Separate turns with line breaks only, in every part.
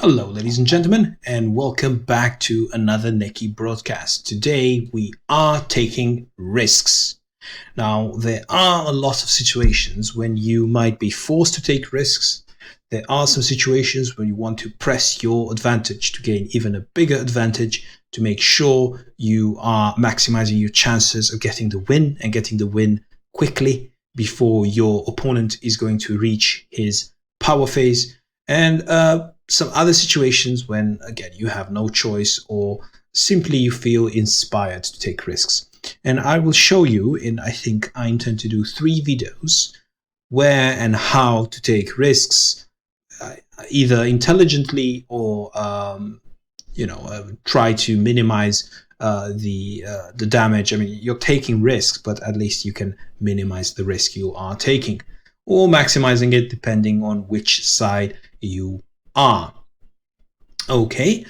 Hello, ladies and gentlemen, and welcome back to another Neki broadcast. Today we are taking risks. Now, there are a lot of situations when you might be forced to take risks. There are some situations when you want to press your advantage to gain even a bigger advantage to make sure you are maximizing your chances of getting the win and getting the win quickly before your opponent is going to reach his power phase. And some other situations when, again, you have no choice or simply you feel inspired to take risks. And I will show you I intend to do 3 videos where and how to take risks, either intelligently or, try to minimize the damage. I mean, you're taking risks, but at least you can minimize the risk you are taking, or maximizing it depending on which side you are. Okay,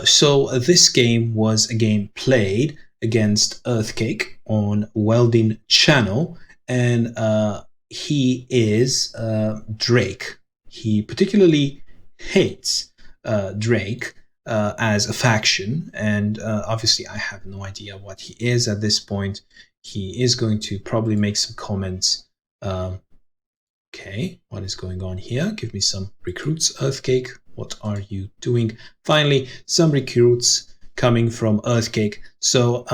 so this game was a game played against Earthcake on Welding Channel, and he is Drake. He particularly hates Drake as a faction, and obviously I have no idea what he is at this point. He is going to probably make some comments. Okay, what is going on here? Give me some recruits, Earthcake. What are you doing? Finally, some recruits coming from Earthcake. So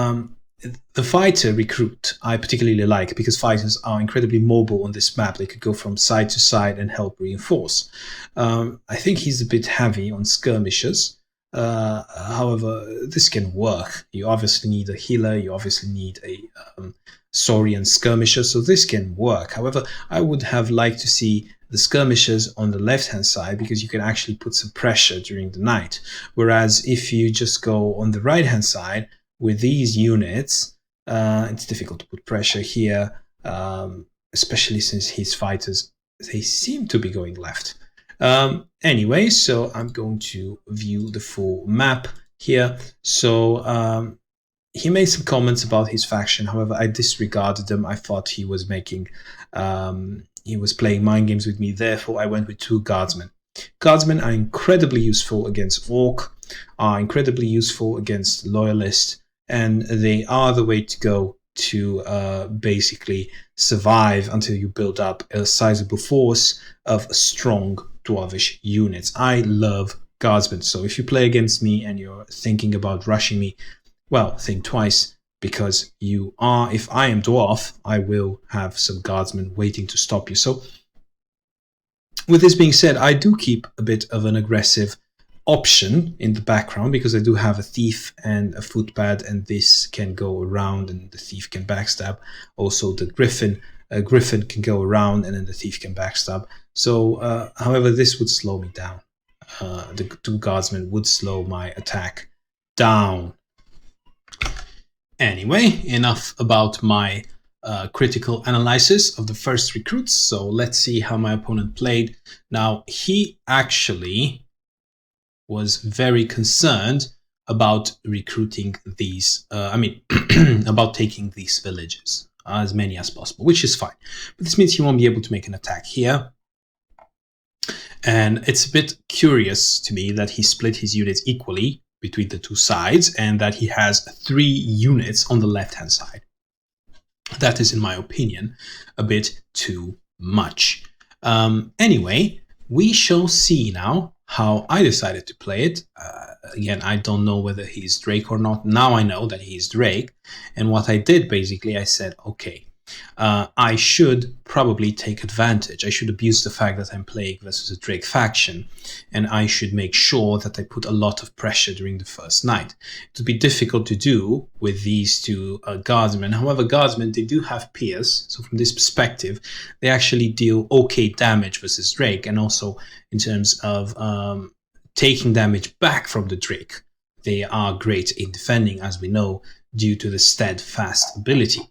the fighter recruit I particularly like because fighters are incredibly mobile on this map. They could go from side to side and help reinforce. I think he's a bit heavy on skirmishers. However, this can work. You obviously need a healer. You obviously need a Saurian skirmisher, so this can work. However, I would have liked to see the skirmishers on the left-hand side because you can actually put some pressure during the night. Whereas if you just go on the right-hand side with these units, it's difficult to put pressure here, especially since his fighters, they seem to be going left. Anyway, so I'm going to view the full map here. So he made some comments about his faction. However, I disregarded them. I thought he was making, he was playing mind games with me. Therefore, I went with 2 guardsmen. Guardsmen are incredibly useful against Orc, are incredibly useful against Loyalist, and they are the way to go to basically survive until you build up a sizable force of strong Dwarvish units. I love guardsmen. So if you play against me and you're thinking about rushing me, well, think twice, because if I am dwarf, I will have some guardsmen waiting to stop you. So with this being said, I do keep a bit of an aggressive option in the background because I do have a thief and a footpad, and this can go around and the thief can backstab. Also the griffin can go around and then the thief can backstab. So however, this would slow me down. The 2 guardsmen would slow my attack down. Anyway, enough about my critical analysis of the first recruits. So let's see how my opponent played. Now, he actually was very concerned about recruiting these, about taking these villages, as many as possible, which is fine. But this means he won't be able to make an attack here. And it's a bit curious to me that he split his units equally between the 2 sides and that he has 3 units on the left-hand side. That is, in my opinion, a bit too much. Anyway, we shall see now how I decided to play it. Again, I don't know whether he's Drake or not. Now I know that he's Drake. And what I did, basically, I said, okay, I should probably take advantage. I should abuse the fact that I'm playing versus a Drake faction, and I should make sure that I put a lot of pressure during the first night. It would be difficult to do with these 2 guardsmen. However, guardsmen, they do have Pierce, so from this perspective, they actually deal okay damage versus Drake, and also in terms of taking damage back from the Drake. They are great in defending, as we know, due to the steadfast ability.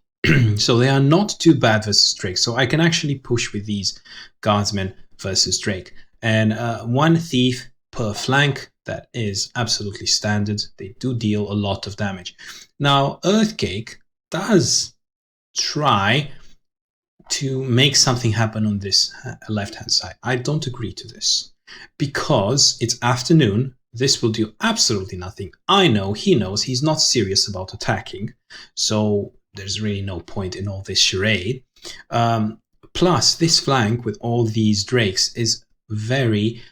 So they are not too bad versus Drake. So I can actually push with these guardsmen versus Drake. And 1 thief per flank, that is absolutely standard. They do deal a lot of damage. Now, Earthcake does try to make something happen on this left-hand side. I don't agree to this. Because it's afternoon, this will do absolutely nothing. I know, he knows, he's not serious about attacking, so there's really no point in all this charade. Plus, this flank with all these drakes is very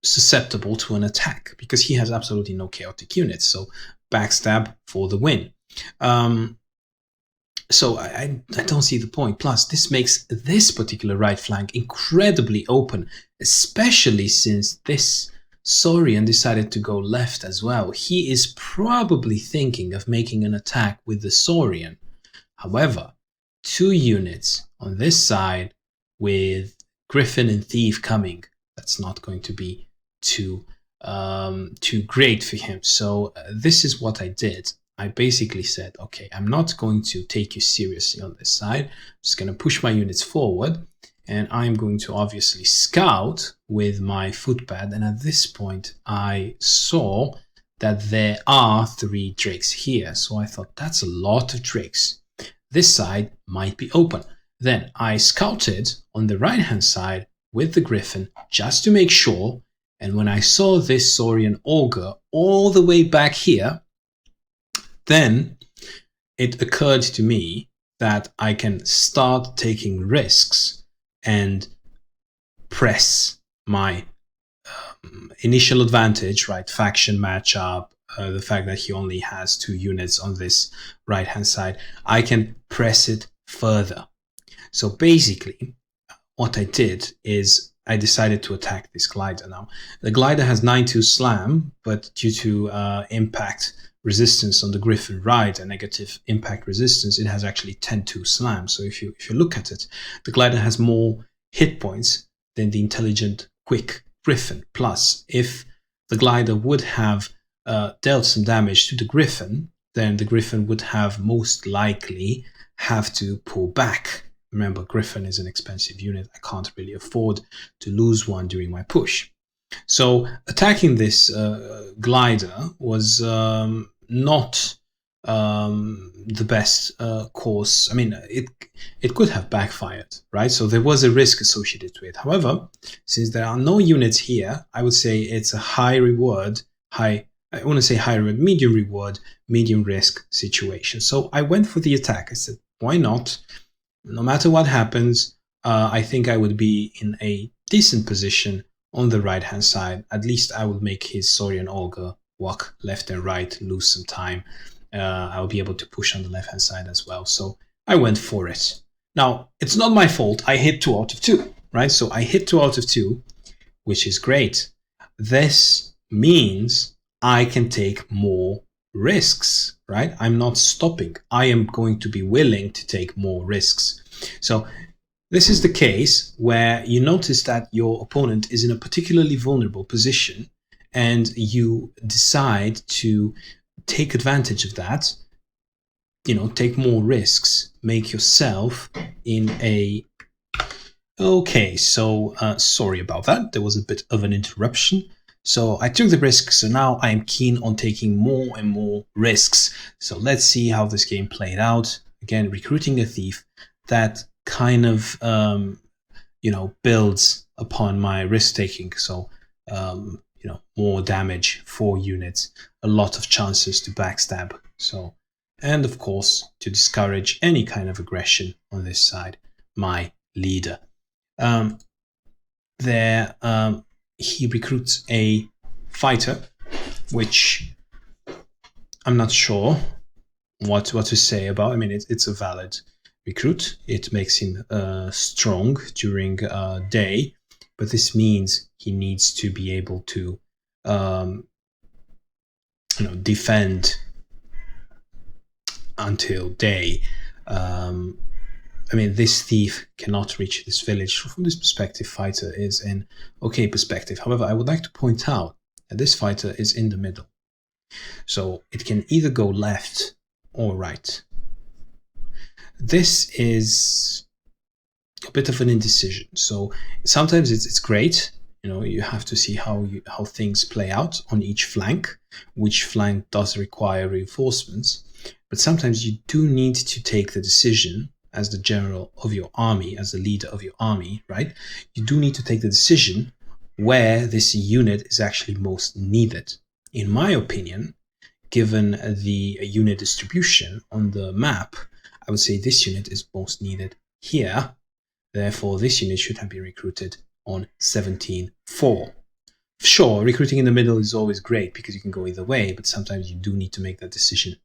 susceptible to an attack because he has absolutely no chaotic units, so backstab for the win. So I don't see the point. Plus, this makes this particular right flank incredibly open, especially since this Saurian decided to go left as well. He is probably thinking of making an attack with the Saurian. However, 2 units on this side with Griffin and Thief coming, that's not going to be too great for him. So this is what I did. I basically said, okay, I'm not going to take you seriously on this side. I'm just going to push my units forward, and I'm going to obviously scout with my footpad. And at this point, I saw that there are 3 drakes here. So I thought that's a lot of drakes. This side might be open. Then I scouted on the right-hand side with the Griffin just to make sure. And when I saw this Saurian Augur all the way back here, then it occurred to me that I can start taking risks and press my initial advantage, right? Faction matchup, the fact that he only has 2 units on this right-hand side. I can press it further. So basically, what I did is I decided to attack this glider now. The glider has 9-2 slam, but due to impact resistance on the Griffin right and negative impact resistance, it has actually 10-2 slam. So if you look at it, the glider has more hit points than the intelligent quick Griffin. Plus, if the glider would have dealt some damage to the Griffin, then the Griffin would have most likely have to pull back. Remember, Griffin is an expensive unit. I can't really afford to lose one during my push. So attacking this glider was not the best course. I mean, it could have backfired, right? So there was a risk associated to it. However, since there are no units here, I would say it's a medium reward, medium risk situation. So I went for the attack. I said, why not? No matter what happens, I think I would be in a decent position on the right-hand side. At least I would make his Saurian Augur walk left and right, lose some time. I'll be able to push on the left-hand side as well. So I went for it. Now, it's not my fault. I hit 2 out of 2, right? So I hit 2 out of 2, which is great. This means I can take more risks, right? I'm not stopping. I am going to be willing to take more risks. So this is the case where you notice that your opponent is in a particularly vulnerable position and you decide to take advantage of that, take more risks, make yourself in a... Okay, so sorry about that. There was a bit of an interruption. So I took the risk, so now I am keen on taking more and more risks. So let's see how this game played out. Again, recruiting a thief, that kind of builds upon my risk taking. So more damage, 4 units, a lot of chances to backstab. So, and of course to discourage any kind of aggression on this side, my leader. He recruits a fighter, which I'm not sure what to say about. I mean, it's a valid recruit. It makes him strong during day, but this means he needs to be able to defend until day. I mean, this thief cannot reach this village. From this perspective, fighter is in okay perspective. However, I would like to point out that this fighter is in the middle. So it can either go left or right. This is a bit of an indecision. So sometimes it's great. You have to see how things play out on each flank, which flank does require reinforcements. But sometimes you do need to take the decision as the general of your army, as the leader of your army, right? You do need to take the decision where this unit is actually most needed. In my opinion, given the unit distribution on the map, I would say this unit is most needed here. Therefore, this unit should have been recruited on 17-4. Sure, recruiting in the middle is always great because you can go either way, but sometimes you do need to make that decision.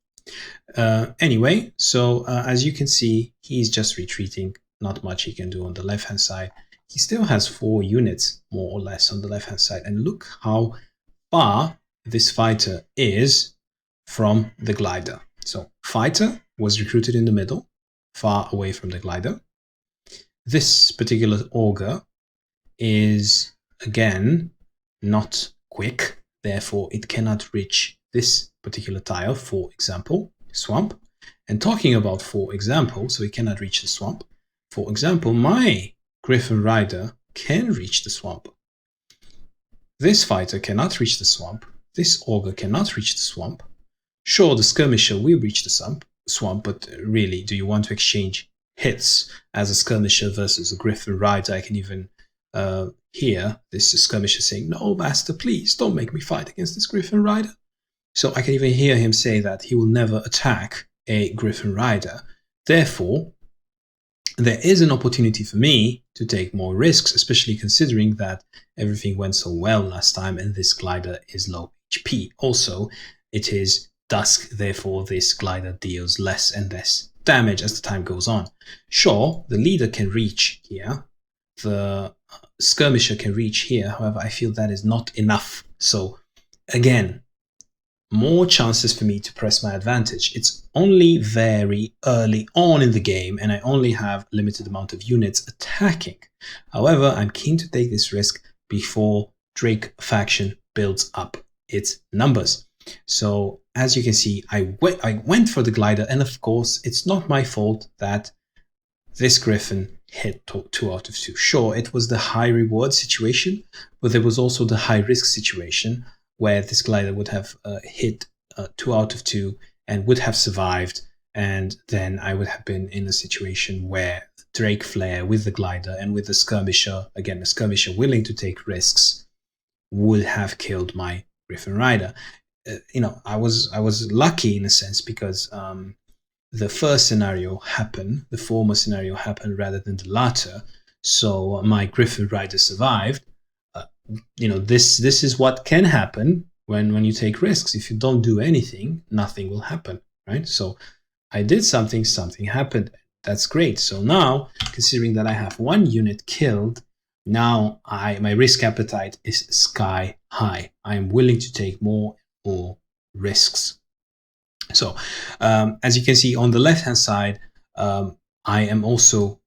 Anyway, so as you can see, he's just retreating. Not much he can do on the left-hand side. He still has 4 units, more or less, on the left-hand side. And look how far this fighter is from the glider. So fighter was recruited in the middle, far away from the glider. This particular auger is, again, not quick. Therefore, it cannot reach this particular tile, for example, swamp. And talking about for example, so it cannot reach the swamp. For example, my Griffin Rider can reach the swamp. This fighter cannot reach the swamp. This auger cannot reach the swamp. Sure, the skirmisher will reach the swamp, but really, do you want to exchange hits as a skirmisher versus a Griffin Rider? I can even hear this skirmisher saying, "No, master, please don't make me fight against this Griffin Rider." So I can even hear him say that he will never attack a Griffin Rider. Therefore, there is an opportunity for me to take more risks, especially considering that everything went so well last time and this glider is low HP. Also, it is dusk, therefore this glider deals less and less damage as the time goes on. Sure, the leader can reach here. The skirmisher can reach here. However, I feel that is not enough. So again, more chances for me to press my advantage. It's only very early on in the game and I only have a limited amount of units attacking. However, I'm keen to take this risk before Drake faction builds up its numbers. So as you can see, I went for the glider, and of course it's not my fault that this Griffin hit 2 out of 2. Sure, it was the high reward situation, but there was also the high risk situation where this glider would have hit 2 out of 2 and would have survived, and then I would have been in a situation where Drake Flare with the glider and with the skirmisher, again the skirmisher willing to take risks, would have killed my Griffin Rider. I was lucky in a sense because the first scenario happened, the former scenario happened rather than the latter, so my Griffin Rider survived. This is what can happen when you take risks. If you don't do anything, nothing will happen, right? So I did something happened. That's great. So now, considering that I have 1 unit killed, now my risk appetite is sky high. I am willing to take more risks. So as you can see on the left-hand side, I am also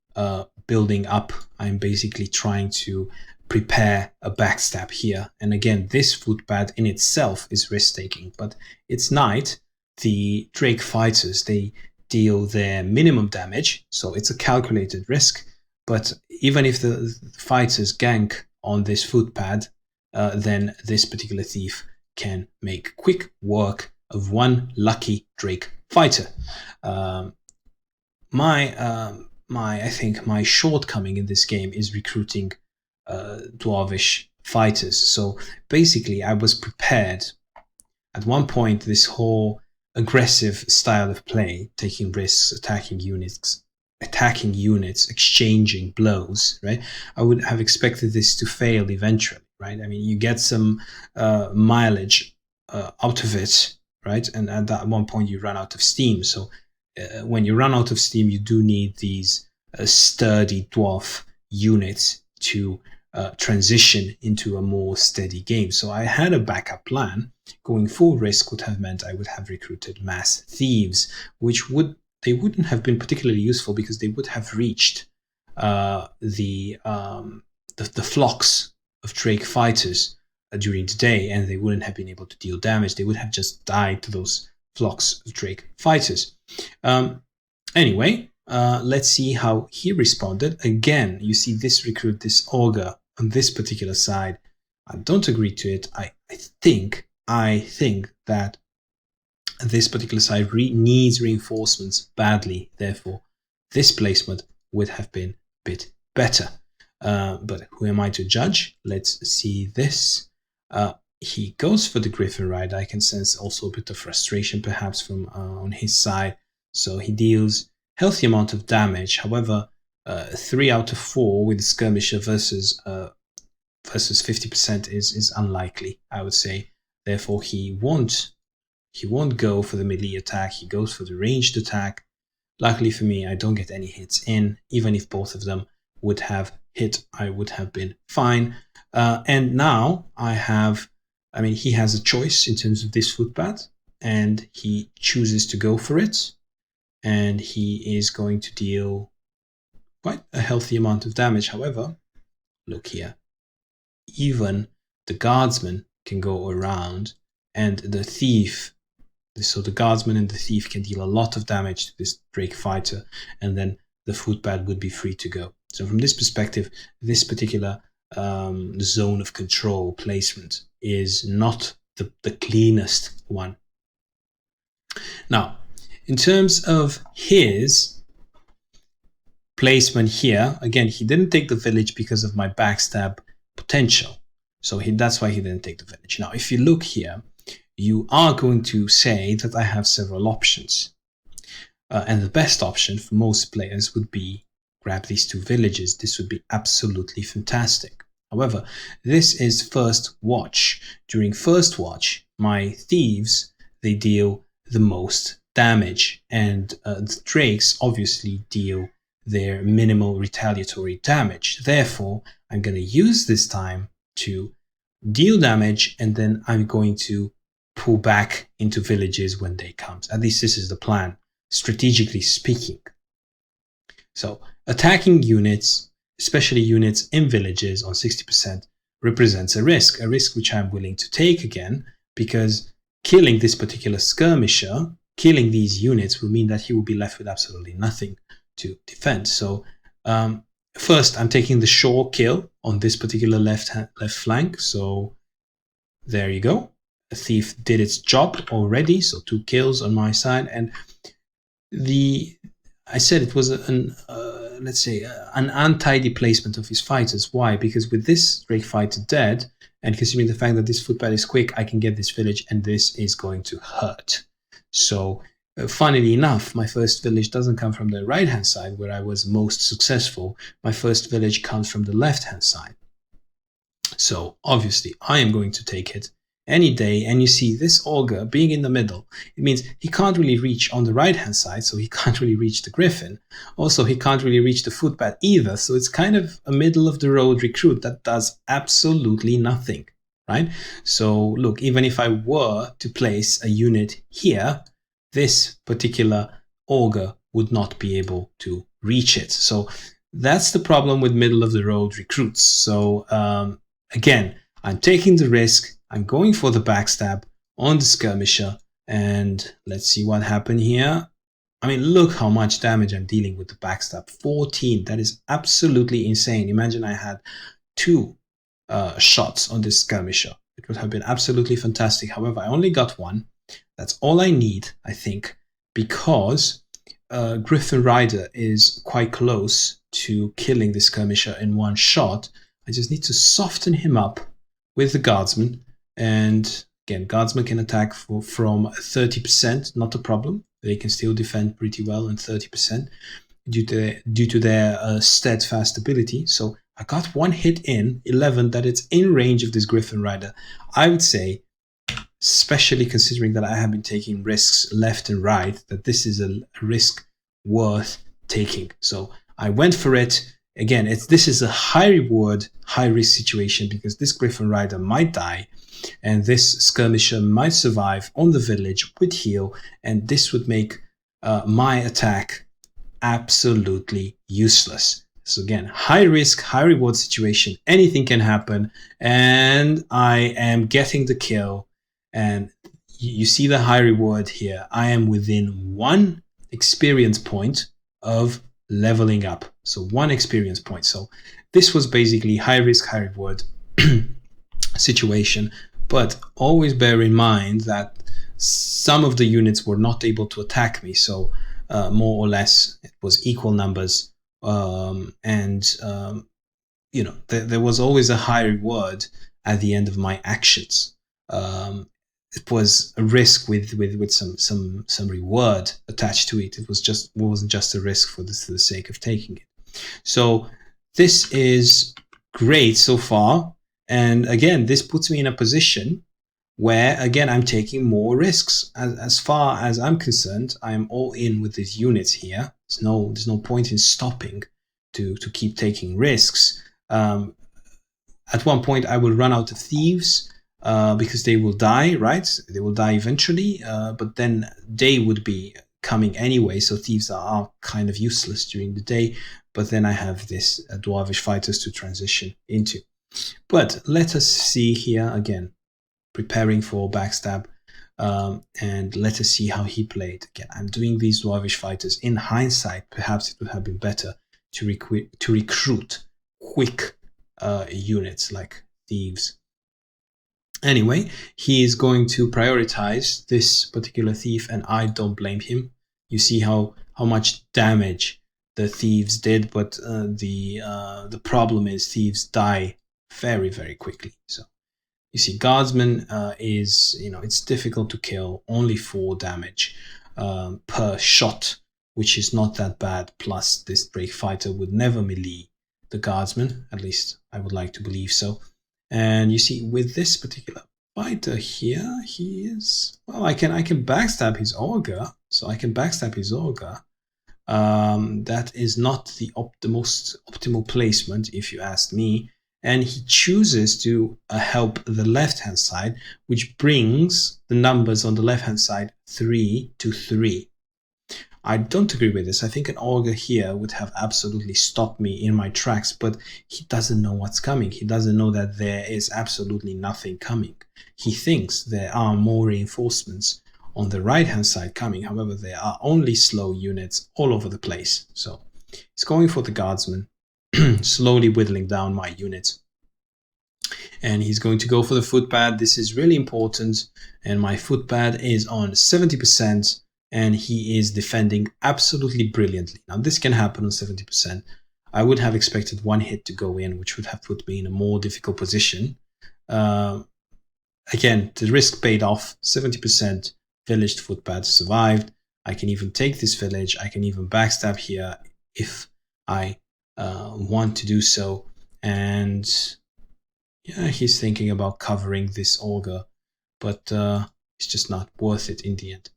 building up. I'm basically trying to prepare a backstab here. And again, this footpad in itself is risk-taking, but it's night. The Drake fighters, they deal their minimum damage, so it's a calculated risk. But even if the fighters gank on this footpad, then this particular thief can make quick work of 1 lucky Drake fighter. I think my shortcoming in this game is recruiting Dwarvish fighters. So basically, I was prepared. At one point, this whole aggressive style of play, taking risks, attacking units, exchanging blows, right? I would have expected this to fail eventually, right? I mean, you get some mileage out of it, right? And at that one point, you run out of steam. So when you run out of steam, you do need these sturdy dwarf units to transition into a more steady game. So I had a backup plan. Going full risk would have meant I would have recruited mass thieves, which wouldn't have been particularly useful because they would have reached the flocks of Drake fighters during the day, and they wouldn't have been able to deal damage. They would have just died to those flocks of Drake fighters. Anyway, let's see how he responded. Again, you see this recruit, this auger on this particular side. I don't agree to it. I think that this particular side needs reinforcements badly. Therefore, this placement would have been a bit better. But who am I to judge? Let's see this. He goes for the Griffin Rider. I can sense also a bit of frustration perhaps from on his side. So he deals healthy amount of damage. However, 3 out of 4 with the Skirmisher versus 50% is unlikely, I would say. Therefore, he won't go for the melee attack. He goes for the ranged attack. Luckily for me, I don't get any hits in. Even if both of them would have hit, I would have been fine. And now he has a choice in terms of this footpath, and he chooses to go for it. And he is going to deal quite a healthy amount of damage. However, look here. Even the guardsman can go around, and the thief. So the guardsman and the thief can deal a lot of damage to this Drake fighter, and then the footpad would be free to go. So from this perspective, this particular zone of control placement is not the cleanest one. Now, in terms of his placement here, again, he didn't take the village because of my backstab potential. So that's why he didn't take the village. Now, if you look here, you are going to say that I have several options. And the best option for most players would be grab these 2 villages. This would be absolutely fantastic. However, this is first watch. During first watch, my thieves, they deal the most damage. And the drakes obviously deal their minimal retaliatory damage. Therefore, I'm going to use this time to deal damage, and then I'm going to pull back into villages when day comes. At least this is the plan, strategically speaking. So attacking units, especially units in villages on 60%, represents a risk which I'm willing to take again, because killing this particular skirmisher, killing these units will mean that he will be left with absolutely nothing to defend. So first, I'm taking the sure kill on this particular left flank. So there you go. A thief did its job already, so 2 kills on my side. And I said it was an untidy placement of his fighters. Why? Because with this Drake fighter dead, and considering the fact that this footpad is quick, I can get this village, and this is going to hurt. So funnily enough, my first village doesn't come from the right-hand side where I was most successful. My first village comes from the left-hand side. So obviously I am going to take it any day. And you see this augur being in the middle, it means he can't really reach on the right-hand side, so he can't really reach the griffin. Also, he can't really reach the footpad either, so it's kind of a middle-of-the-road recruit that does absolutely nothing, right? So look, even if I were to place a unit here, this particular augur would not be able to reach it. So that's the problem with middle-of-the-road recruits. So again, I'm taking the risk. I'm going for the backstab on the skirmisher, and let's see what happened here. I mean, look how much damage I'm dealing with the backstab. 14. That is absolutely insane. Imagine I had 2 shots on this skirmisher. It would have been absolutely fantastic. However, I only got 1. That's all I need, I think, because Griffin Rider is quite close to killing the skirmisher in 1 shot. I just need to soften him up with the guardsman. And again, guardsmen can attack from 30%, not a problem. They can still defend pretty well on 30% due to their steadfast ability. So I got 1 hit in 11 that it's in range of this Griffin Rider. I would say, especially considering that I have been taking risks left and right, that this is a risk worth taking. So I went for it. Again, this is a high reward, high risk situation, because this Griffin Rider might die, and this skirmisher might survive on the village with heal, and this would make my attack absolutely useless. So again, high risk, high reward situation, anything can happen, and I am getting the kill. And you see the high reward here. I am within 1 experience point of leveling up. So 1 experience point. So this was basically high risk, high reward situation. But always bear in mind that some of the units were not able to attack me. So more or less it was equal numbers. there was always a high reward at the end of my actions. It was a risk with some reward attached to it. It wasn't just a risk for the sake of taking it. So this is great so far. And again, this puts me in a position where, again, I'm taking more risks. As far as I'm concerned, I am all in with these units here. There's no point in stopping to keep taking risks. At one point, I will run out of thieves because they will die, right? They will die eventually, but then day would be coming anyway, so thieves are kind of useless during the day. But then I have this Dwarvish fighters to transition into. But let us see here again, preparing for backstab, and let us see how he played. Again, I'm doing these Dwarvish fighters. In hindsight, perhaps it would have been better to recruit quick units like thieves. Anyway, he is going to prioritize this particular thief, and I don't blame him. You see how much damage the thieves did, but the problem is thieves die very, very quickly. So you see, guardsman is, it's difficult to kill, only 4 damage per shot, which is not that bad. Plus, this Drake fighter would never melee the guardsman, at least I would like to believe so. And you see, with this particular fighter here, he is, well, I can backstab his augur. So I can backstab his augur. That is not the most optimal placement, if you ask me. And he chooses to help the left-hand side, which brings the numbers on the left-hand side 3 to 3. I don't agree with this. I think an augur here would have absolutely stopped me in my tracks, but he doesn't know what's coming. He doesn't know that there is absolutely nothing coming. He thinks there are more reinforcements on the right-hand side coming. However, there are only slow units all over the place. So he's going for the guardsman, slowly whittling down my units. And he's going to go for the footpad. This is really important. And my footpad is on 70%. And he is defending absolutely brilliantly. Now, this can happen on 70%. I would have expected 1 hit to go in, which would have put me in a more difficult position. Again, the risk paid off. 70% villaged footpad survived. I can even take this village. I can even backstab here if I want to do so. And yeah, he's thinking about covering this augur, but it's just not worth it in the end.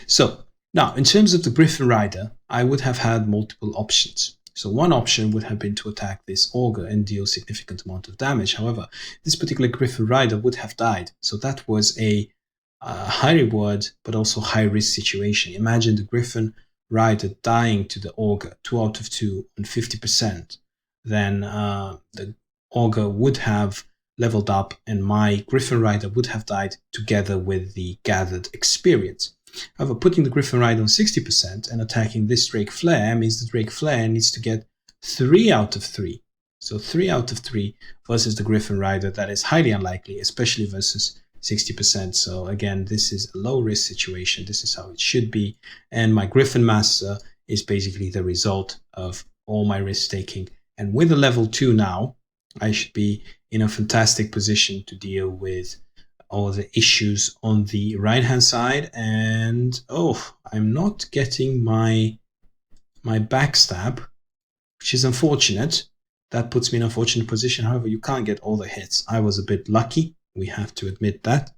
So now, in terms of the Griffin Rider, I would have had multiple options. So one option would have been to attack this augur and deal significant amount of damage. However, this particular Griffin Rider would have died. So that was a high reward, but also high risk situation. Imagine the Griffin Rider dying to the augur, 2 out of 2 on 50%. Then the augur would have leveled up and my Griffin Rider would have died together with the gathered experience. However, putting the Griffin Rider on 60% and attacking this Drake Flare means the Drake Flare needs to get 3 out of 3. So 3 out of 3 versus the Griffin Rider. That is highly unlikely, especially versus 60%. So again, this is a low risk situation. This is how it should be. And my Griffin Master is basically the result of all my risk taking. And with a level 2 now, I should be in a fantastic position to deal with all the issues on the right hand side. And I'm not getting my backstab, which is unfortunate. That puts me in an unfortunate position. However, you can't get all the hits. I was a bit lucky, we have to admit that.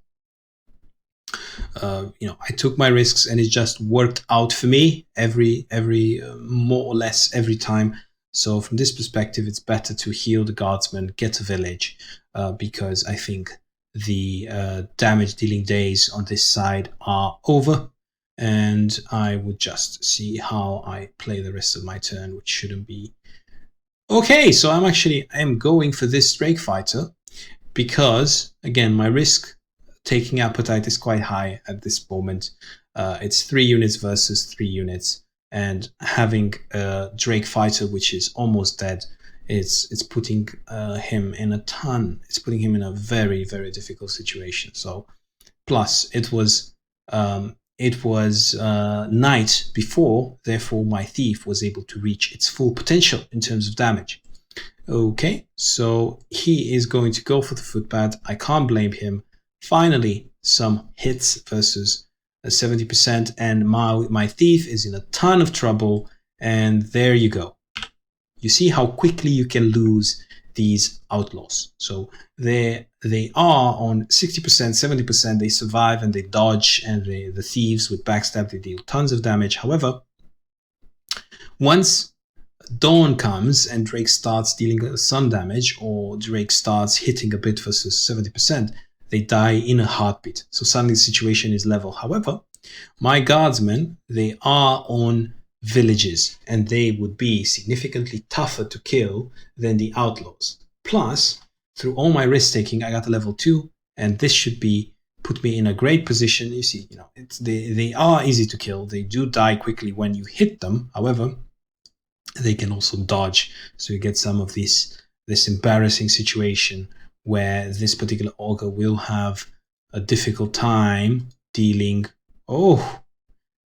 I took my risks and it just worked out for me every more or less every time. So from this perspective, it's better to heal the guardsman, get a village, because I think the damage dealing days on this side are over, and I would just see how I play the rest of my turn, which shouldn't be okay. So I am going for this Drake fighter because, again, my risk taking appetite is quite high at this moment. It's 3 units versus 3 units, and having a Drake fighter which is almost dead, it's putting him in it's putting him in a very, very difficult situation. So plus it was night before, therefore my thief was able to reach its full potential in terms of damage. Okay, so he is going to go for the footpad. I can't blame him. Finally, some hits versus 70%, and my thief is in a ton of trouble. And there you go. You see how quickly you can lose these outlaws. So they are on 60%, 70%. They survive and they dodge, and the thieves with backstab, they deal tons of damage. However, once dawn comes and Drake starts dealing some damage, or Drake starts hitting a bit versus 70%, they die in a heartbeat. So suddenly the situation is level. However, my guardsmen, they are on villages, and they would be significantly tougher to kill than the outlaws. Plus, through all my risk taking, I got a level 2, and this should be put me in a great position. You see, they are easy to kill. They do die quickly when you hit them. However, they can also dodge, so you get some of this embarrassing situation where this particular ogre will have a difficult time dealing.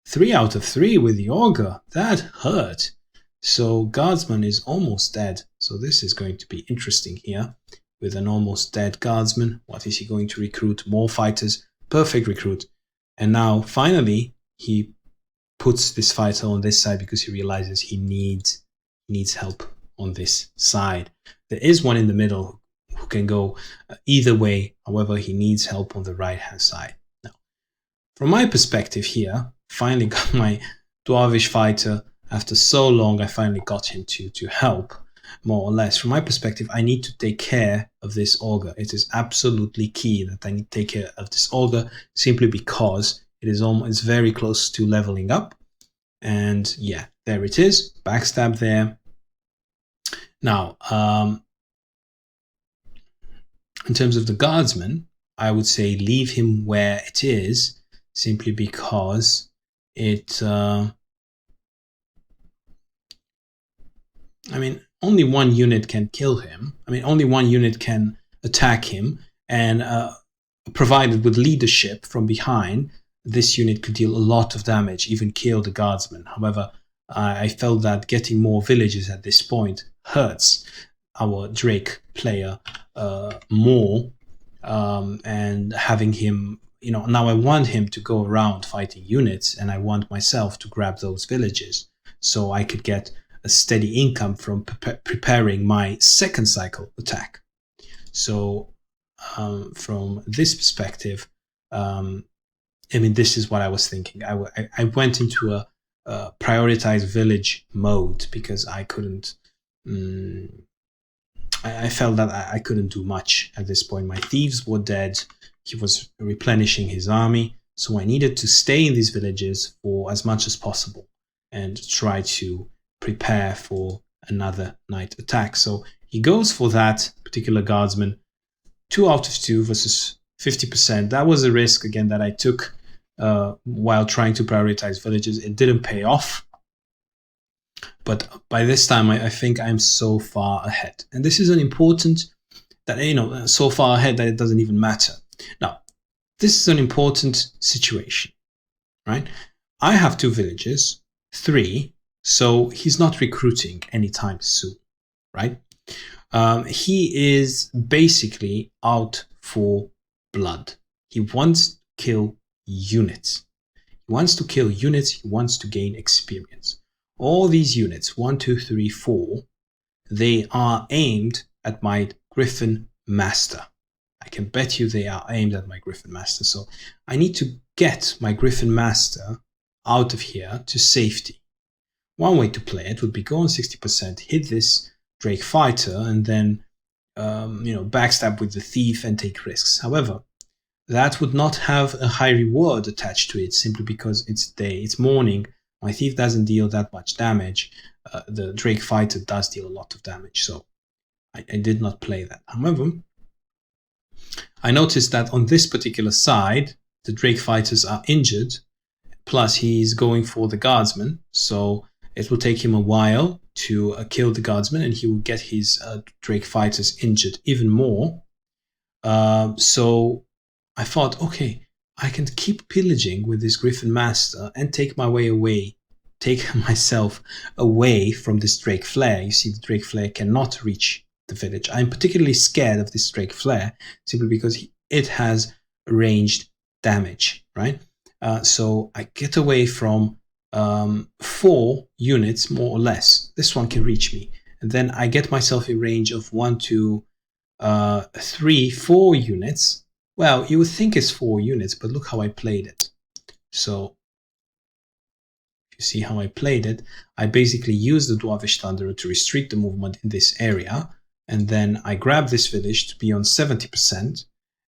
3 out of 3 with the ogre. That hurt. So guardsman is almost dead. So this is going to be interesting here with an almost dead guardsman. What is he going to recruit? More fighters. Perfect recruit. And now finally he puts this fighter on this side because he realizes he needs help on this side. There is one in the middle who can go either way. However, he needs help on the right hand side. Now, from my perspective here, finally got my dwarvish fighter. After so long, I finally got him to help, more or less. From my perspective, I need to take care of this ogre. It is absolutely key that I need to take care of this ogre, simply because it's very close to leveling up. And yeah, there it is. Backstab there. Now, in terms of the guardsman, I would say leave him where it is, simply because it... only one unit can kill him. Only one unit can attack him, and provided with leadership from behind, this unit could deal a lot of damage, even kill the guardsman. However, I felt that getting more villages at this point hurts our Drake player more, and having him, now I want him to go around fighting units, and I want myself to grab those villages so I could get a steady income from preparing my second cycle attack. So from this perspective, this is what I was thinking. I went into a prioritized village mode because I couldn't. I felt that I couldn't do much at this point. My thieves were dead. He was replenishing his army, so I needed to stay in these villages for as much as possible and try to prepare for another night attack. So he goes for that particular guardsman. 2 out of 2 versus 50%. That was a risk, again, that I took while trying to prioritize villages. It didn't pay off. But by this time, I think I'm so far ahead. And this is an important, that, so far ahead that it doesn't even matter. Now, this is an important situation, right? I have 2 villages, 3, so he's not recruiting anytime soon, right? He is basically out for blood. He wants to kill units. He wants to kill units. He wants to gain experience. All these units, 1, 2, 3, 4, they are aimed at my Griffin Master. I can bet you they are aimed at my Griffin Master. So I need to get my Griffin Master out of here to safety. One way to play it would be go on 60%, hit this Drake fighter, and then backstab with the thief and take risks. However, that would not have a high reward attached to it, simply because it's day, it's morning. My thief doesn't deal that much damage. The Drake fighter does deal a lot of damage, so I did not play that. However, I noticed that on this particular side, the Drake fighters are injured, plus he's going for the guardsman, so it will take him a while to kill the guardsman, and he will get his Drake fighters injured even more. So I thought, okay, I can keep pillaging with this Griffin Master and take myself away from this Drake Flare. You see, the Drake Flare cannot reach the village. I'm particularly scared of this Drake Flare simply because it has ranged damage, right? So I get away from 4 units, more or less. This one can reach me. And then I get myself a range of 1, 2, 3, 4 units. Well, you would think it's 4 units, but look how I played it. So you see how I played it. I basically used the Dwarvish Thunderer to restrict the movement in this area. And then I grab this village to be on 70%.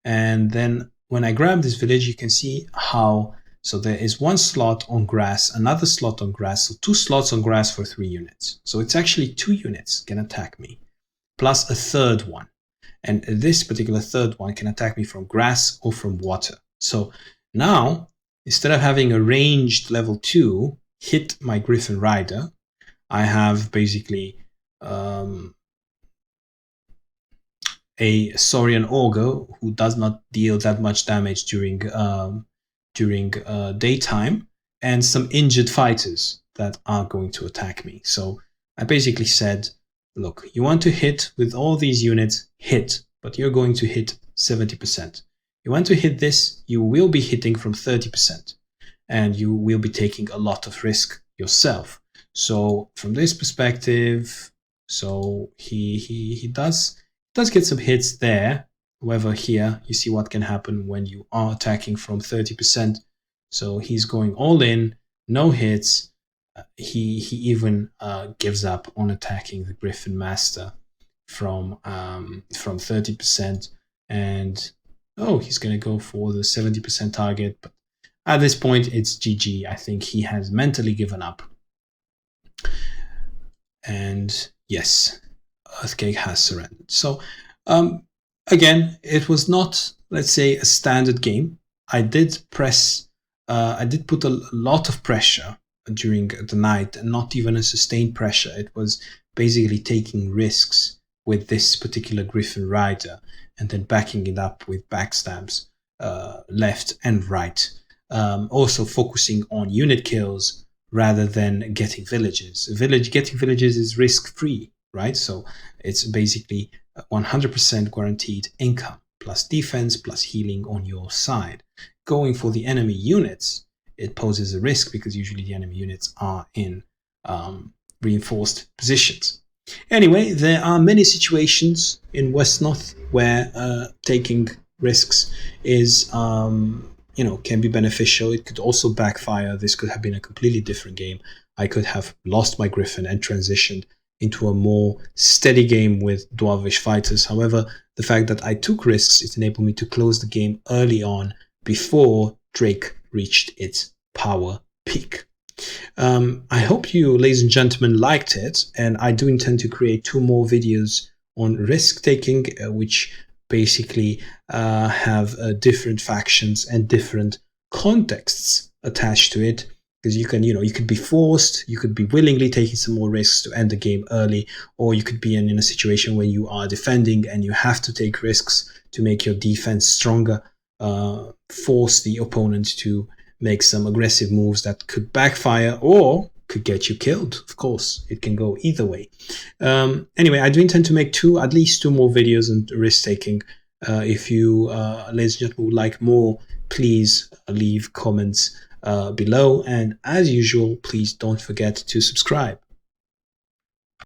And then when I grab this village, you can see how, so there is 1 slot on grass, another slot on grass, so 2 slots on grass for 3 units. So it's actually 2 units can attack me, plus a third one. And this particular third one can attack me from grass or from water. So now, instead of having a ranged level 2 hit my Griffin Rider, I have basically a Saurian Ogre who does not deal that much damage during daytime, and some injured fighters that are going to attack me. So I basically said, look, you want to hit with all these units, hit, but you're going to hit 70%. You want to hit this, you will be hitting from 30%, and you will be taking a lot of risk yourself. So from this perspective, so he does get some hits there. However, here you see what can happen when you are attacking from 30%. So he's going all in, no hits. He even gives up on attacking the Griffin Master from 30%, and he's going to go for the 70% target. But at this point, it's GG. I think he has mentally given up. And yes, Earthquake has surrendered. So again, it was not, let's say, a standard game. I did put a lot of pressure during the night, and not even a sustained pressure. It was basically taking risks with this particular Griffin Rider and then backing it up with backstabs left and right. Also focusing on unit kills rather than getting villages. Getting villages is risk-free, right? So it's basically 100% guaranteed income, plus defense, plus healing on your side. Going for the enemy units, it poses a risk because usually the enemy units are in reinforced positions. Anyway, there are many situations in Wesnoth where taking risks is can be beneficial. It could also backfire. This could have been a completely different game. I could have lost my Griffin and transitioned into a more steady game with Dwarvish fighters. However, the fact that I took risks, it enabled me to close the game early on before Drake reached its power peak. I hope you, ladies and gentlemen, liked it, and I do intend to create 2 more videos on risk-taking, which basically have different factions and different contexts attached to it. Because you could be forced, you could be willingly taking some more risks to end the game early, or you could be in a situation where you are defending and you have to take risks to make your defense stronger, force the opponent to make some aggressive moves that could backfire or could get you killed. Of course, it can go either way. Anyway, I do intend to make at least 2 more videos on risk-taking. If you, ladies and gentlemen, would like more, please leave comments below, and as usual, please don't forget to subscribe.